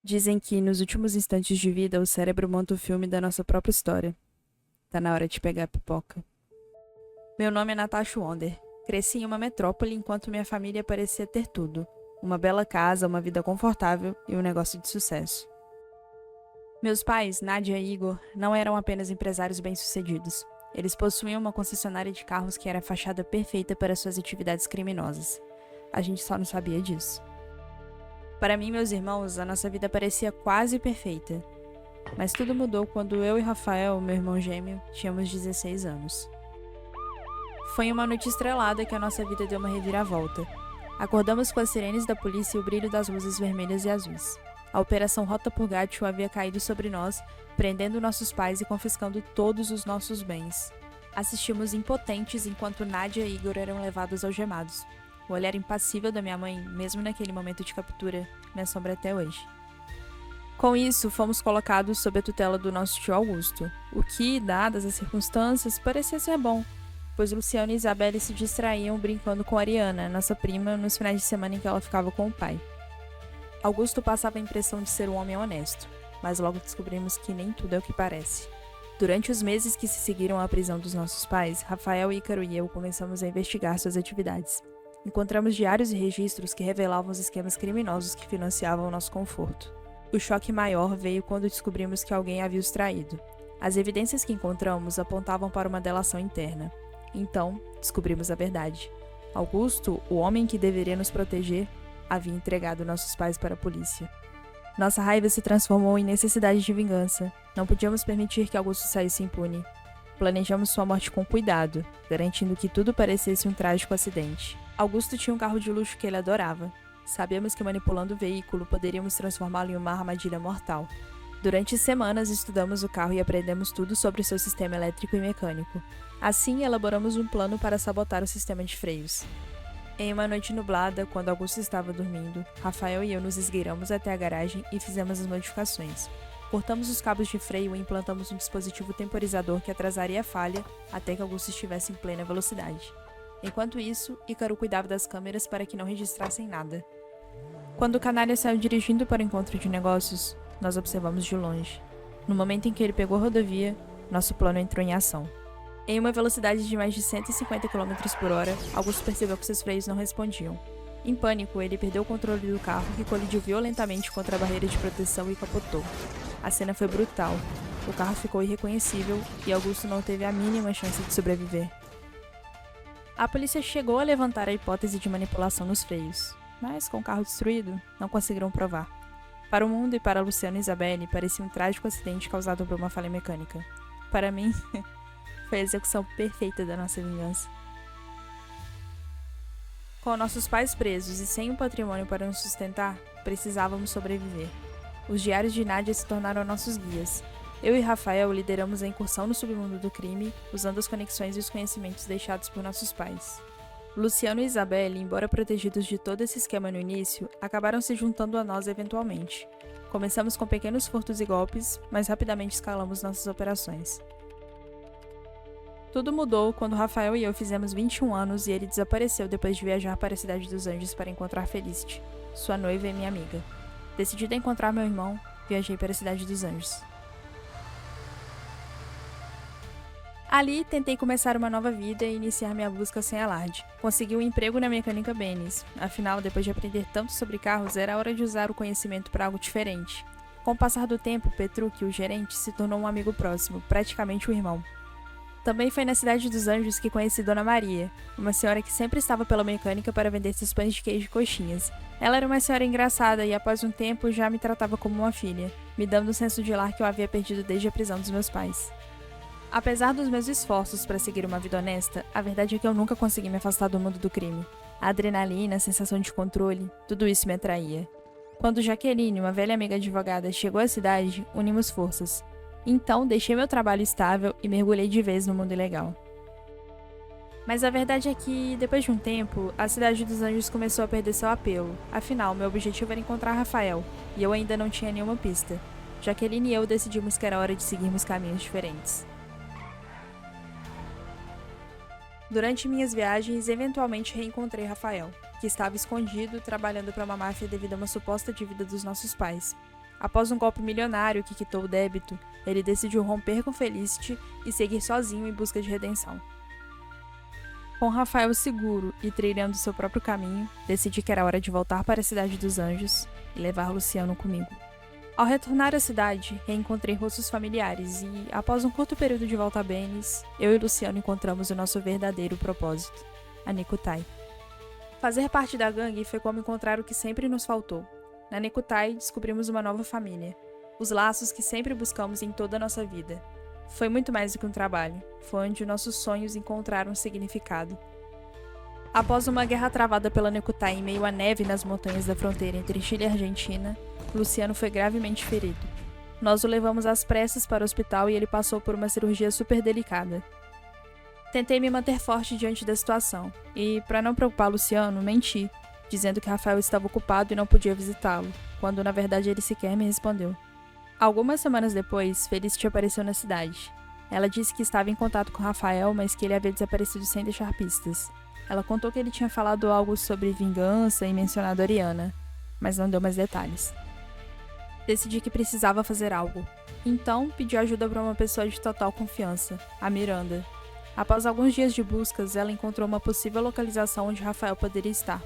Dizem que nos últimos instantes de vida o cérebro monta o filme da nossa própria história. Tá na hora de pegar a pipoca. Meu nome é Natasha Wonder. Cresci em uma metrópole enquanto minha família parecia ter tudo. Uma bela casa, uma vida confortável e um negócio de sucesso. Meus pais, Nadia e Igor, não eram apenas empresários bem-sucedidos. Eles possuíam uma concessionária de carros que era a fachada perfeita para suas atividades criminosas. A gente só não sabia disso. Para mim e meus irmãos, a nossa vida parecia quase perfeita. Mas tudo mudou quando eu e Rafael, meu irmão gêmeo, tínhamos 16 anos. Foi em uma noite estrelada que a nossa vida deu uma reviravolta. Acordamos com as sirenes da polícia e o brilho das luzes vermelhas e azuis. A Operação Rota Purgátil havia caído sobre nós, prendendo nossos pais e confiscando todos os nossos bens. Assistimos impotentes enquanto Nadia e Igor eram levados algemados. O olhar impassível da minha mãe, mesmo naquele momento de captura, me assombra até hoje. Com isso, fomos colocados sob a tutela do nosso tio Augusto, o que, dadas as circunstâncias, parecia ser bom, pois Luciano e Isabelle se distraíam brincando com Ariana, nossa prima, nos finais de semana em que ela ficava com o pai. Augusto passava a impressão de ser um homem honesto, mas logo descobrimos que nem tudo é o que parece. Durante os meses que se seguiram à prisão dos nossos pais, Rafael, Ícaro e eu começamos a investigar suas atividades. Encontramos diários e registros que revelavam os esquemas criminosos que financiavam o nosso conforto. O choque maior veio quando descobrimos que alguém havia os traído. As evidências que encontramos apontavam para uma delação interna. Então, descobrimos a verdade. Augusto, o homem que deveria nos proteger, havia entregado nossos pais para a polícia. Nossa raiva se transformou em necessidade de vingança. Não podíamos permitir que Augusto saísse impune. Planejamos sua morte com cuidado, garantindo que tudo parecesse um trágico acidente. Augusto tinha um carro de luxo que ele adorava. Sabíamos que manipulando o veículo poderíamos transformá-lo em uma armadilha mortal. Durante semanas estudamos o carro e aprendemos tudo sobre seu sistema elétrico e mecânico. Assim, elaboramos um plano para sabotar o sistema de freios. Em uma noite nublada, quando Augusto estava dormindo, Rafael e eu nos esgueiramos até a garagem e fizemos as modificações. Cortamos os cabos de freio e implantamos um dispositivo temporizador que atrasaria a falha até que Augusto estivesse em plena velocidade. Enquanto isso, Ícaro cuidava das câmeras para que não registrassem nada. Quando o canalha saiu dirigindo para o encontro de negócios, nós observamos de longe. No momento em que ele pegou a rodovia, nosso plano entrou em ação. Em uma velocidade de mais de 150 km por hora, Augusto percebeu que seus freios não respondiam. Em pânico, ele perdeu o controle do carro e colidiu violentamente contra a barreira de proteção e capotou. A cena foi brutal. O carro ficou irreconhecível e Augusto não teve a mínima chance de sobreviver. A polícia chegou a levantar a hipótese de manipulação nos freios, mas com o carro destruído, não conseguiram provar. Para o mundo e para Luciano e Isabelle, parecia um trágico acidente causado por uma falha mecânica. Para mim, foi a execução perfeita da nossa vingança. Com nossos pais presos e sem um patrimônio para nos sustentar, precisávamos sobreviver. Os diários de Nadia se tornaram nossos guias. Eu e Rafael lideramos a incursão no submundo do crime, usando as conexões e os conhecimentos deixados por nossos pais. Luciano e Isabelle, embora protegidos de todo esse esquema no início, acabaram se juntando a nós eventualmente. Começamos com pequenos furtos e golpes, mas rapidamente escalamos nossas operações. Tudo mudou quando Rafael e eu fizemos 21 anos e ele desapareceu depois de viajar para a Cidade dos Anjos para encontrar Felicity, sua noiva e minha amiga. Decidida a encontrar meu irmão, viajei para a Cidade dos Anjos. Ali, tentei começar uma nova vida e iniciar minha busca sem alarde. Consegui um emprego na mecânica Bennis. Afinal, depois de aprender tanto sobre carros, era hora de usar o conhecimento para algo diferente. Com o passar do tempo, Petrucci, o gerente, se tornou um amigo próximo, praticamente um irmão. Também foi na Cidade dos Anjos que conheci Dona Maria, uma senhora que sempre estava pela mecânica para vender seus pães de queijo e coxinhas. Ela era uma senhora engraçada e, após um tempo, já me tratava como uma filha, me dando um senso de lar que eu havia perdido desde a prisão dos meus pais. Apesar dos meus esforços para seguir uma vida honesta, a verdade é que eu nunca consegui me afastar do mundo do crime. A adrenalina, a sensação de controle, tudo isso me atraía. Quando Jaqueline, uma velha amiga advogada, chegou à cidade, unimos forças. Então, deixei meu trabalho estável e mergulhei de vez no mundo ilegal. Mas a verdade é que, depois de um tempo, a Cidade dos Anjos começou a perder seu apelo. Afinal, meu objetivo era encontrar Rafael, e eu ainda não tinha nenhuma pista. Jaqueline e eu decidimos que era hora de seguirmos caminhos diferentes. Durante minhas viagens, eventualmente reencontrei Rafael, que estava escondido trabalhando para uma máfia devido a uma suposta dívida dos nossos pais. Após um golpe milionário que quitou o débito, ele decidiu romper com Felicity e seguir sozinho em busca de redenção. Com Rafael seguro e trilhando seu próprio caminho, decidi que era hora de voltar para a Cidade dos Anjos e levar Luciano comigo. Ao retornar à cidade, reencontrei rostos familiares e, após um curto período de volta a Benes, eu e Luciano encontramos o nosso verdadeiro propósito, a Nekutai. Fazer parte da gangue foi como encontrar o que sempre nos faltou. Na Nekutai, descobrimos uma nova família, os laços que sempre buscamos em toda a nossa vida. Foi muito mais do que um trabalho, foi onde nossos sonhos encontraram um significado. Após uma guerra travada pela Nekutai em meio à neve nas montanhas da fronteira entre Chile e Argentina, Luciano foi gravemente ferido. Nós o levamos às pressas para o hospital e ele passou por uma cirurgia super delicada. Tentei me manter forte diante da situação e, para não preocupar Luciano, menti, dizendo que Rafael estava ocupado e não podia visitá-lo, quando na verdade ele sequer me respondeu. Algumas semanas depois, Felicity apareceu na cidade. Ela disse que estava em contato com Rafael, mas que ele havia desaparecido sem deixar pistas. Ela contou que ele tinha falado algo sobre vingança e mencionado Ariana, mas não deu mais detalhes. Decidi que precisava fazer algo. Então, pedi ajuda para uma pessoa de total confiança, a Miranda. Após alguns dias de buscas, ela encontrou uma possível localização onde Rafael poderia estar.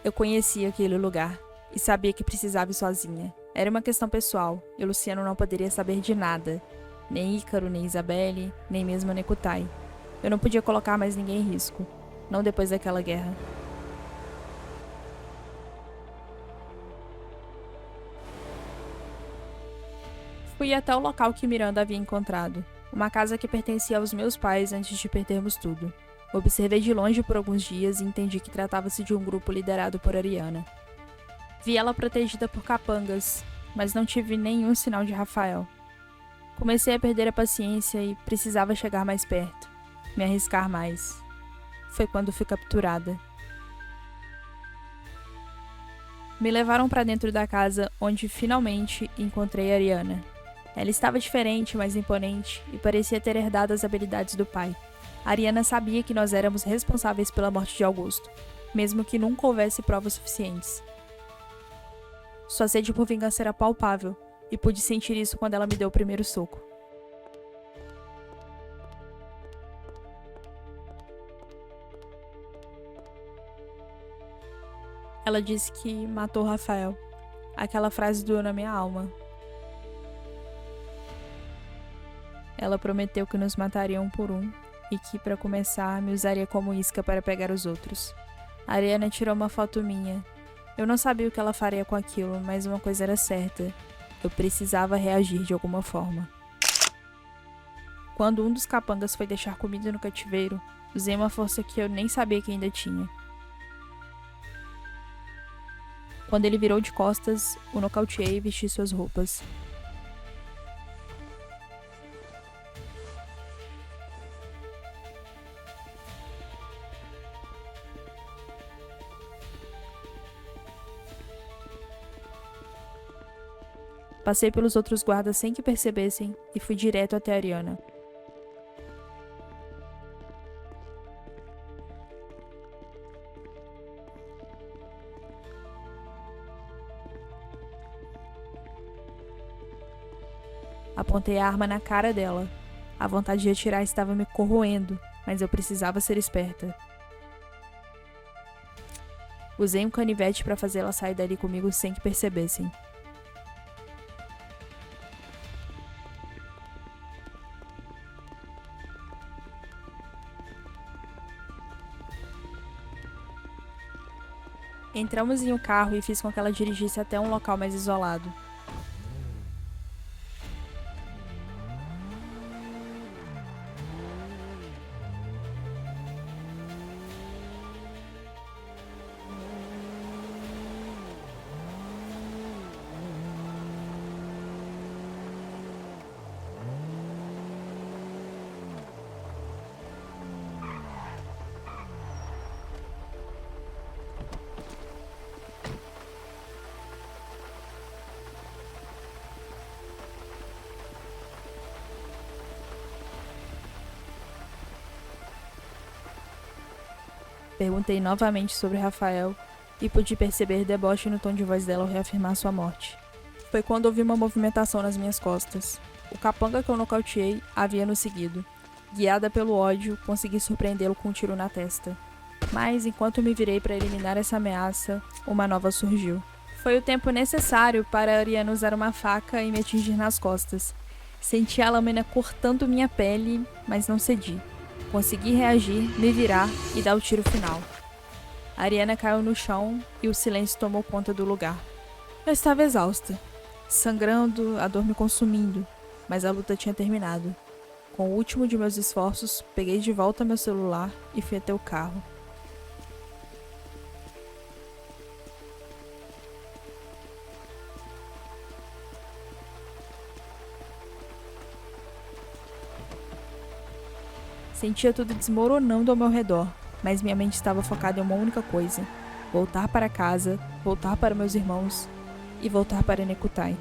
Eu conhecia aquele lugar e sabia que precisava ir sozinha. Era uma questão pessoal e Luciano não poderia saber de nada. Nem Ícaro, nem Isabelle, nem mesmo a Nekutai. Eu não podia colocar mais ninguém em risco. Não depois daquela guerra. Fui até o local que Miranda havia encontrado, uma casa que pertencia aos meus pais antes de perdermos tudo. Observei de longe por alguns dias e entendi que tratava-se de um grupo liderado por Ariana. Vi ela protegida por capangas, mas não tive nenhum sinal de Rafael. Comecei a perder a paciência e precisava chegar mais perto, me arriscar mais. Foi quando fui capturada. Me levaram para dentro da casa, onde finalmente encontrei Ariana. Ela estava diferente, mais imponente, e parecia ter herdado as habilidades do pai. Ariana sabia que nós éramos responsáveis pela morte de Augusto, mesmo que nunca houvesse provas suficientes. Sua sede por vingança era palpável, e pude sentir isso quando ela me deu o primeiro soco. Ela disse que matou Rafael. Aquela frase doeu na minha alma. Ela prometeu que nos mataria um por um e que, para começar, me usaria como isca para pegar os outros. A Ariana tirou uma foto minha. Eu não sabia o que ela faria com aquilo, mas uma coisa era certa. Eu precisava reagir de alguma forma. Quando um dos capangas foi deixar comida no cativeiro, usei uma força que eu nem sabia que ainda tinha. Quando ele virou de costas, o nocauteei e vesti suas roupas. Passei pelos outros guardas sem que percebessem e fui direto até a Ariana. Apontei a arma na cara dela. A vontade de atirar estava me corroendo, mas eu precisava ser esperta. Usei um canivete para fazê-la sair dali comigo sem que percebessem. Entramos em um carro e fiz com que ela dirigisse até um local mais isolado. Perguntei novamente sobre Rafael e pude perceber deboche no tom de voz dela ao reafirmar sua morte. foi quando ouvi uma movimentação nas minhas costas. O capanga que eu nocauteei havia nos seguido. Guiada pelo ódio, consegui surpreendê-lo com um tiro na testa. Mas, enquanto me virei para eliminar essa ameaça, uma nova surgiu. Foi o tempo necessário para Ariana usar uma faca e me atingir nas costas. Senti a lâmina cortando minha pele, mas não cedi. Consegui reagir, me virar e dar o tiro final. A Ariana caiu no chão e o silêncio tomou conta do lugar. Eu estava exausta, sangrando, a dor me consumindo, mas a luta tinha terminado. Com o último de meus esforços, peguei de volta meu celular e fui até o carro. Sentia tudo desmoronando ao meu redor, mas minha mente estava focada em uma única coisa: voltar para casa, voltar para meus irmãos e voltar para Nekutai.